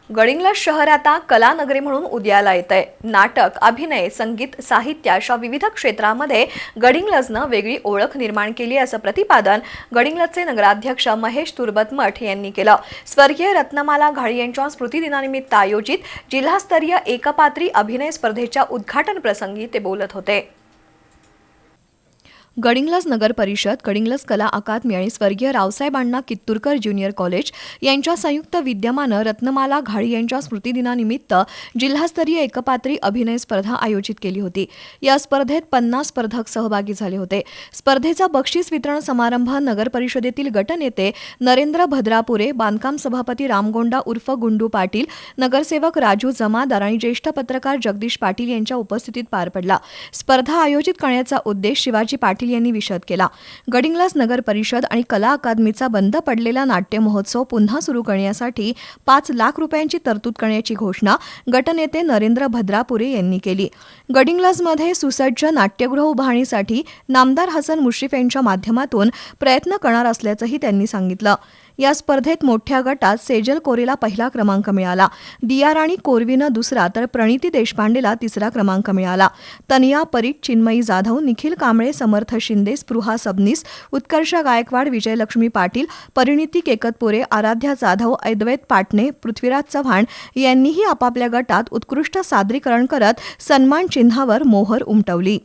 गडिंग्लज शहर आता कलानगरी म्हणून उदयाला येतंय। नाटक, अभिनय, संगीत, साहित्य अशा विविध क्षेत्रामध्ये गडिंग्लजनं वेगळी ओळख निर्माण केली असं प्रतिपादन गडिंग्लजचे नगराध्यक्ष महेश तुर्बतमठ यांनी केलं। स्वर्गीय रत्नमाला घाळी यांच्या स्मृतिदिनानिमित्त आयोजित जिल्हास्तरीय एकपात्री अभिनय स्पर्धेच्या उद्घाटन प्रसंगी ते बोलत होते। गडिंग्लज नगर परिषद, गडिंग्लज कला अकादमी आणि स्वर्गीय रावसाहेब अण्णा कित्तूरकर ज्युनियर कॉलेज यांच्या संयुक्त विद्यमानं रत्नमाला घाळी यांच्या स्मृतिदिनानिमित्त जिल्हास्तरीय एकपात्री अभिनय स्पर्धा आयोजित केली होती। या स्पर्धेत 50 स्पर्धक सहभागी झाले होते। स्पर्धेचा बक्षीस वितरण समारंभ नगर परिषदेतील गटनेते नरेंद्र भद्रापुरे, बांधकाम सभापती रामगोंडा उर्फ गुंडू पाटील, नगरसेवक राजू जमादार आणि ज्येष्ठ पत्रकार जगदीश पाटील यांच्या उपस्थितीत पार पडला। स्पर्धा आयोजित करण्याचा उद्देश शिवाजी पाटील यांनी विशद केला। गडिंग्लज नगर परिषद आणि कला अकादमीचा बंद पडलेला नाट्य महोत्सव पुन्हा सुरू करण्यासाठी 5 लाख रुपयांची तरतूद करण्याची घोषणा गटनेते नरेंद्र भद्रापुरे यांनी केली। गडिंग्लजमध्ये सुसज्ज नाट्यगृह उभारणीसाठी नामदार हसन मुश्रीफ यांच्या माध्यमातून प्रयत्न करणार असल्याचंही त्यांनी सांगितलं। या स्पर्धेत मोठ्या गटात सेजल कोरेला पहिला क्रमांक मिळाला, दिया राणी कोरवीनं दुसरा तर प्रणिती देशपांडेला तिसरा क्रमांक मिळाला। तनिया परीट, चिन्मयी जाधव, निखिल कांबळे, समर्थ शिंदे, स्पृहा सबनीस, उत्कर्ष गायकवाड, विजयलक्ष्मी पाटील, परिणिती केकतपुरे, आराध्या जाधव, अद्वैत पाटणे, पृथ्वीराज चव्हाण यांनीही आपापल्या गटात उत्कृष्ट सादरीकरण करत सन्मान चिन्हावर मोहर उमटवली।